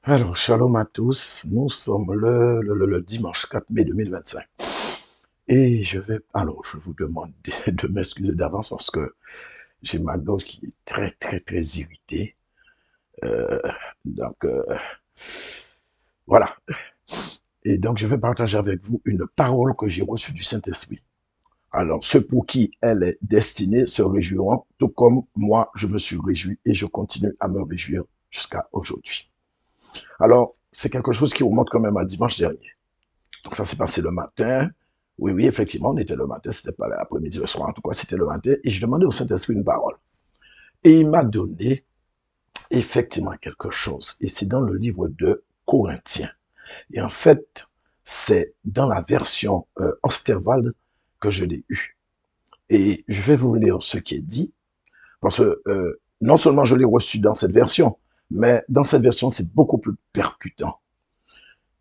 Alors, shalom à tous. Nous sommes le dimanche 4 mai 2025. Et je vous demande de m'excuser d'avance parce que j'ai ma gorge qui est très, très, très irritée. Euh, donc, voilà. Et donc, je vais partager avec vous une parole que j'ai reçue du Saint-Esprit. Alors, ceux pour qui elle est destinée se réjouiront, tout comme moi, je me suis réjoui et je continue à me réjouir jusqu'à aujourd'hui. Alors, c'est quelque chose qui remonte quand même à dimanche dernier. Donc ça s'est passé le matin. Oui, oui, effectivement, on était le matin, c'était pas l'après-midi, le soir, en tout cas, c'était le matin. Et je demandais au Saint-Esprit une parole. Et il m'a donné effectivement quelque chose. Et c'est dans le livre de Corinthiens. Et en fait, c'est dans la version Osterwald que je l'ai eu. Et je vais vous lire ce qui est dit, parce que non seulement je l'ai reçu dans cette version, mais dans cette version, c'est beaucoup plus percutant.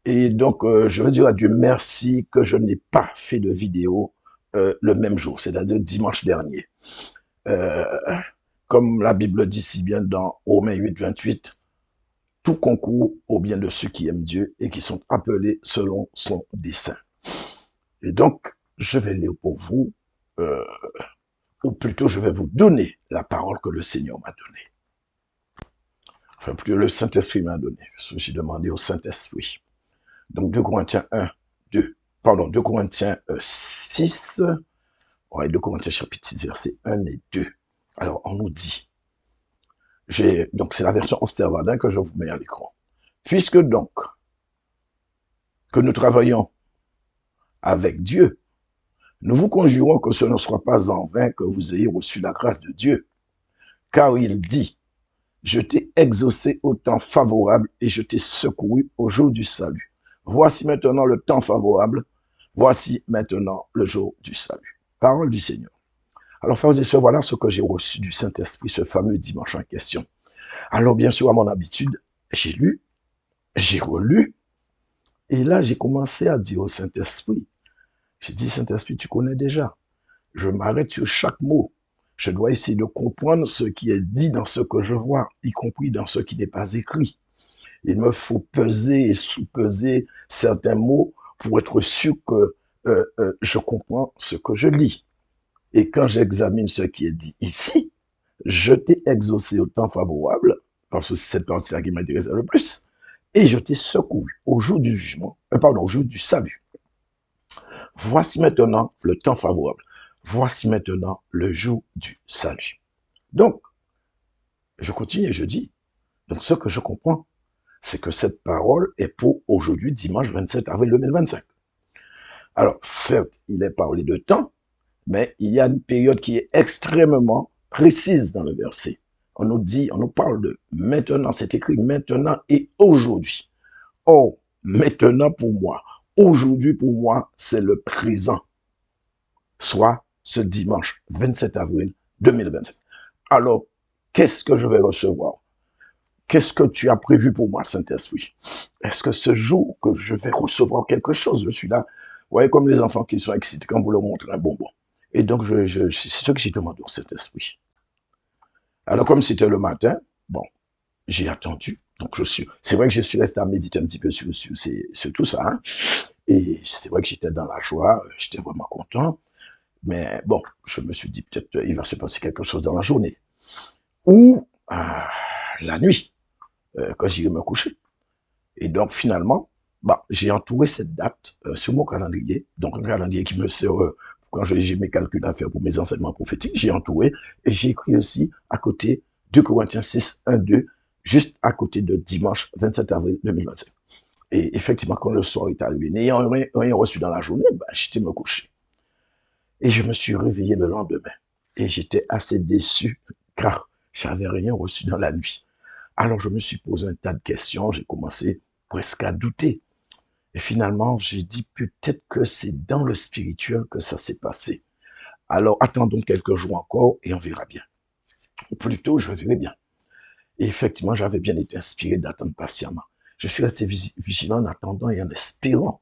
Et donc, je veux dire à Dieu merci que je n'ai pas fait de vidéo le même jour, c'est-à-dire dimanche dernier. Euh, Comme la Bible dit si bien dans Romains 8, 28, tout concourt au bien de ceux qui aiment Dieu et qui sont appelés selon son dessein. Et donc, je vais lire pour vous, euh, ou plutôt je vais vous donner la parole que le Seigneur m'a donnée. Enfin, plutôt le Saint-Esprit m'a donné. J'ai demandé au Saint-Esprit. Donc 2 Corinthiens 1, 2, pardon, 2 Corinthiens 6, ouais, 2 Corinthiens chapitre 6, versets 1 et 2. Alors, on nous dit, donc c'est la version Osterwald que je vous mets à l'écran. Puisque donc que nous travaillons avec Dieu, nous vous conjurons que ce ne soit pas en vain que vous ayez reçu la grâce de Dieu. Car il dit, je t'ai exaucé au temps favorable et je t'ai secouru au jour du salut. Voici maintenant le temps favorable, voici maintenant le jour du salut. Parole du Seigneur. Alors, frères et sœurs, voilà ce que j'ai reçu du Saint-Esprit ce fameux dimanche en question. Alors, bien sûr, à mon habitude, j'ai lu, j'ai relu, et là, j'ai commencé à dire au Saint-Esprit, j'ai dit, Saint-Esprit, tu connais déjà. Je m'arrête sur chaque mot. Je dois essayer de comprendre ce qui est dit dans ce que je vois, y compris dans ce qui n'est pas écrit. Il me faut peser et sous-peser certains mots pour être sûr que je comprends ce que je lis. Et quand j'examine ce qui est dit ici, je t'ai exaucé au temps favorable, parce que c'est cette partie-là qui m'intéresse le plus, et je t'ai secouru au jour du jugement, pardon, au jour du salut. Voici maintenant le temps favorable. Voici maintenant le jour du salut. Donc, je continue et je dis, donc ce que je comprends, c'est que cette parole est pour aujourd'hui, dimanche 27 avril 2025. Alors, certes, il est parlé de temps, mais il y a une période qui est extrêmement précise dans le verset. On nous dit, on nous parle de maintenant, c'est écrit maintenant et aujourd'hui. Or, maintenant pour moi, aujourd'hui pour moi, c'est le présent, soit ce dimanche 27 avril 2025. Alors, qu'est-ce que je vais recevoir? Qu'est-ce que tu as prévu pour moi, Saint-Esprit? Est-ce que ce jour que je vais recevoir quelque chose, je suis là, vous voyez, comme les enfants qui sont excités quand vous leur montrez un bonbon. Et donc, c'est ce que j'ai demandé au Saint-Esprit. Alors, comme c'était le matin, bon, j'ai attendu. Donc, c'est vrai que je suis resté à méditer un petit peu sur tout ça. Hein. Et c'est vrai que j'étais dans la joie, j'étais vraiment content. Mais bon, je me suis dit peut-être il va se passer quelque chose dans la journée. Ou la nuit, quand j'irai me coucher. Et donc, finalement, bah, j'ai entouré cette date sur mon calendrier. Donc, un calendrier qui me sert quand j'ai mes calculs à faire pour mes enseignements prophétiques. J'ai entouré et j'ai écrit aussi à côté de Corinthiens 6, 1, 2, juste à côté de dimanche 27 avril 2025. Et effectivement, quand le soir est arrivé, n'ayant rien reçu dans la journée, bah, j'étais me coucher. Et je me suis réveillé le lendemain. Et j'étais assez déçu car j'avais rien reçu dans la nuit. Alors, je me suis posé un tas de questions. J'ai commencé presque à douter. Et finalement, j'ai dit peut-être que c'est dans le spirituel que ça s'est passé. Alors, attendons quelques jours encore et on verra bien. Ou plutôt, je verrai bien. Et effectivement, j'avais bien été inspiré d'attendre patiemment. Je suis resté vigilant en attendant et en espérant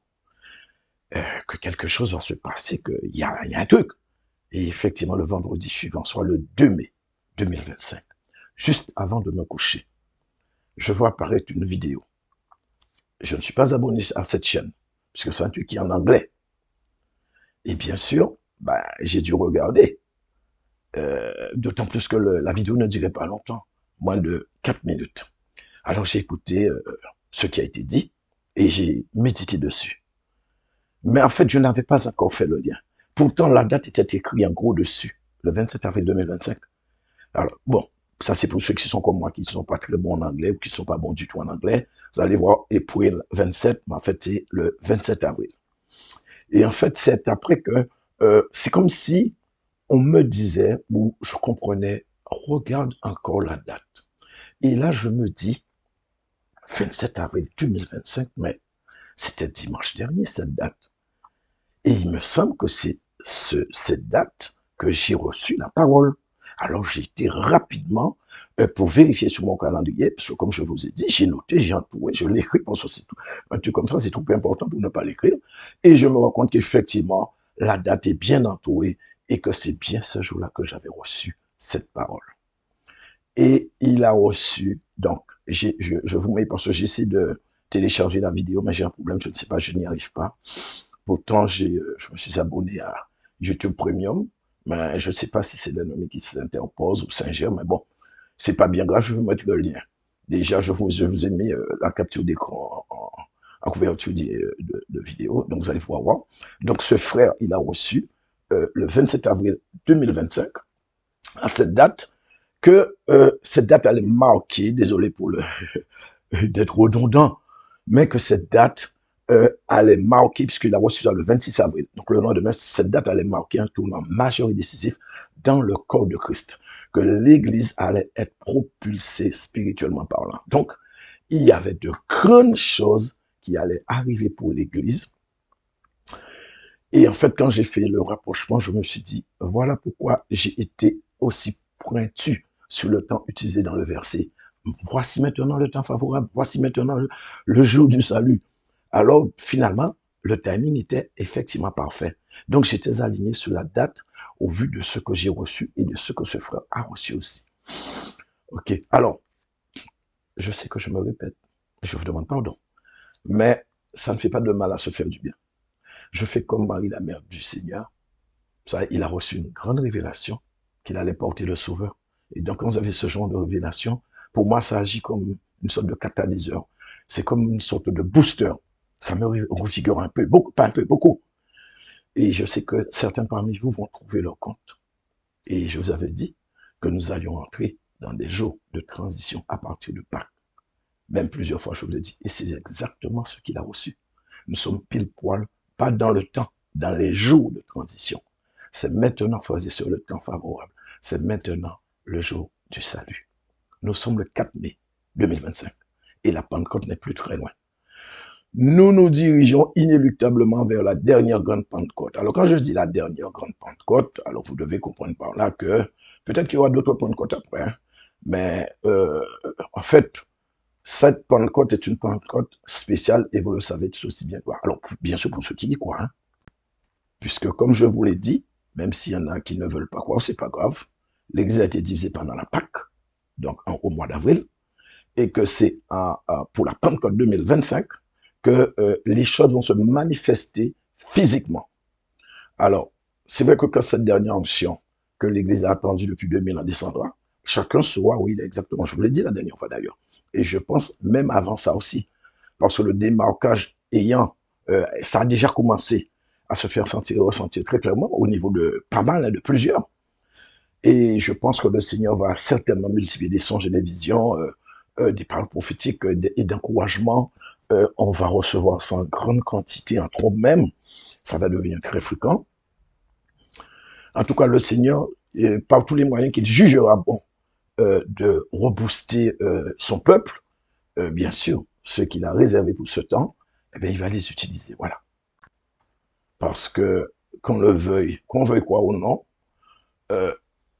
que quelque chose va se passer, qu'il y a un truc. Et effectivement, le vendredi suivant, soit le 2 mai 2025, juste avant de me coucher, je vois apparaître une vidéo. je ne suis pas abonné à cette chaîne, puisque c'est un truc qui est en anglais. Et bien sûr, bah, j'ai dû regarder, d'autant plus que la vidéo ne durait pas longtemps, moins de 4 minutes. Alors j'ai écouté ce qui a été dit et j'ai médité dessus. Mais en fait, je n'avais pas encore fait le lien. Pourtant, la date était écrite en gros dessus, le 27 avril 2025. Alors, bon, ça c'est pour ceux qui sont comme moi, qui ne sont pas très bons en anglais ou qui ne sont pas bons du tout en anglais. Vous allez voir, April 27, mais en fait, c'est le 27 avril. Et en fait, c'est après que, c'est comme si on me disait, ou je comprenais, regarde encore la date. Et là, je me dis, 27 avril 2025, mais c'était dimanche dernier, cette date. Et il me semble que c'est cette date que j'ai reçu la parole. Alors j'ai été rapidement pour vérifier sur mon calendrier, parce que comme je vous ai dit, j'ai noté, j'ai entouré, je l'écris, parce que c'est tout, un truc comme ça, c'est trop important pour ne pas l'écrire. Et je me rends compte qu'effectivement, la date est bien entourée et que c'est bien ce jour-là que j'avais reçu cette parole. Et il a reçu, donc, je vous mets, parce que j'essaie de télécharger la vidéo, mais j'ai un problème, je ne sais pas, je n'y arrive pas. Pourtant, je me suis abonné à YouTube Premium, mais je ne sais pas si c'est l'ennemi qui s'interpose ou s'ingère, mais bon, c'est pas bien grave, je vais vous mettre le lien. Déjà, je vous ai mis la capture d'écran en couverture de vidéo, donc vous allez pouvoir voir. Donc, ce frère, il a reçu le 27 avril 2025, à cette date, que cette date allait marquer, désolé pour le d'être redondant, mais que cette date allait marquer, puisqu'il a reçu ça le 26 avril, donc le lendemain, cette date allait marquer un tournant majeur et décisif dans le corps de Christ, que l'Église allait être propulsée spirituellement parlant. Donc, il y avait de grandes choses qui allaient arriver pour l'Église. Et en fait, quand j'ai fait le rapprochement, je me suis dit, voilà pourquoi j'ai été aussi pointu sur le temps utilisé dans le verset. Voici maintenant le temps favorable, voici maintenant le jour du salut. Alors, finalement, le timing était effectivement parfait. Donc, j'étais aligné sur la date au vu de ce que j'ai reçu et de ce que ce frère a reçu aussi. OK. Alors, je sais que je me répète. Je vous demande pardon. Mais ça ne fait pas de mal à se faire du bien. Je fais comme Marie, la mère du Seigneur. Ça, il a reçu une grande révélation qu'il allait porter le Sauveur. Et donc, quand vous avez ce genre de révélation, pour moi, ça agit comme une sorte de catalyseur. C'est comme une sorte de booster. Ça me revigore un peu, beaucoup, pas un peu, beaucoup. Et je sais que certains parmi vous vont trouver leur compte. Et je vous avais dit que nous allions entrer dans des jours de transition à partir de Pâques. Même plusieurs fois, je vous l'ai dit. Et c'est exactement ce qu'il a reçu. Nous sommes pile poil, pas dans le temps, dans les jours de transition. C'est maintenant, frères et sœurs, le temps favorable. C'est maintenant le jour du salut. Nous sommes le 4 mai 2025 et la Pentecôte n'est plus très loin. Nous nous dirigeons inéluctablement vers la dernière grande Pentecôte. Alors quand je dis la dernière grande Pentecôte, alors vous devez comprendre par là que peut-être qu'il y aura d'autres Pentecôtes après, hein, mais en fait, cette Pentecôte est une Pentecôte spéciale et vous le savez tout aussi bien. Alors bien sûr pour ceux qui y croient, hein, puisque comme je vous l'ai dit, même s'il y en a qui ne veulent pas croire, c'est pas grave, l'Église a été divisée pendant la Pâque, donc au mois d'avril, et que c'est pour la Pentecôte 2025 que les choses vont se manifester physiquement. Alors, c'est vrai que quand cette dernière onction que l'Église a attendue depuis 2000 ans descendra, chacun saura où il est exactement. Je vous l'ai dit la dernière fois d'ailleurs. Et je pense même avant ça aussi. Parce que le démarquage ayant, ça a déjà commencé à se faire sentir, ressentir très clairement au niveau de pas mal, hein, de plusieurs. Et je pense que le Seigneur va certainement multiplier des songes et des visions, des paroles prophétiques et d'encouragement. On va recevoir ça en grande quantité, en trop même. Ça va devenir très fréquent. En tout cas, le Seigneur, par tous les moyens qu'il jugera bon, de rebooster son peuple, bien sûr, ceux qu'il a réservés pour ce temps, eh bien, il va les utiliser. Voilà. Parce que, qu'on veuille croire ou non, euh,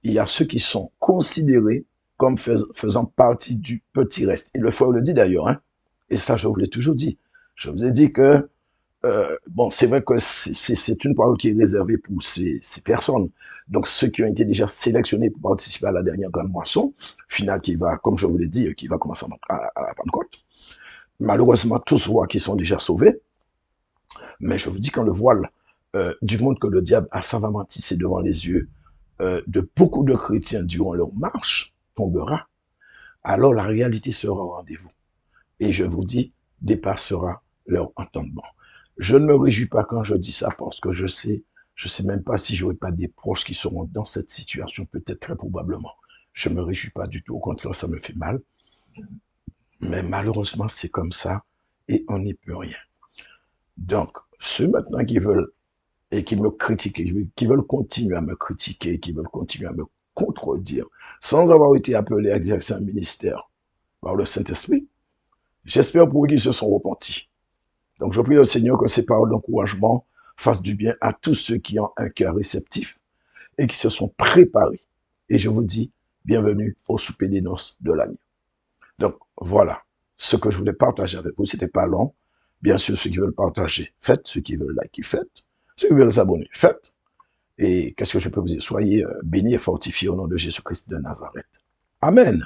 il y a ceux qui sont considérés comme faisant partie du petit reste. Et le frère le dit d'ailleurs, hein, et ça, je vous l'ai toujours dit. Je vous ai dit que, bon, c'est vrai que c'est une parole qui est réservée pour ces personnes. Donc, ceux qui ont été déjà sélectionnés pour participer à la dernière grande moisson, finale qui va, comme je vous l'ai dit, qui va commencer à la Pentecôte. Malheureusement, tous voient qu'ils sont déjà sauvés, mais je vous dis, quand le voile du monde que le diable a savamment tissé devant les yeux de beaucoup de chrétiens durant leur marche tombera, alors la réalité sera au rendez-vous. Et je vous dis, dépassera leur entendement. Je ne me réjouis pas quand je dis ça parce que je sais même pas si j'aurai pas des proches qui seront dans cette situation, peut-être très probablement. Je me réjouis pas du tout, au contraire, ça me fait mal. Mais malheureusement, c'est comme ça et on n'y peut rien. Donc, ceux maintenant qui veulent et qui me critiquent, qui veulent continuer à me critiquer, qui veulent continuer à me contredire, sans avoir été appelés à exercer un ministère par le Saint-Esprit, j'espère pour eux qu'ils se sont repentis. Donc, je prie le Seigneur que ces paroles d'encouragement fassent du bien à tous ceux qui ont un cœur réceptif et qui se sont préparés. Et je vous dis, bienvenue au souper des noces de l'agneau. Donc, voilà ce que je voulais partager avec vous. C'était pas long. Bien sûr, ceux qui veulent partager, faites. Ceux qui veulent liker, faites. Ceux qui veulent s'abonner, faites. Et qu'est-ce que je peux vous dire? Soyez bénis et fortifiés au nom de Jésus-Christ de Nazareth. Amen.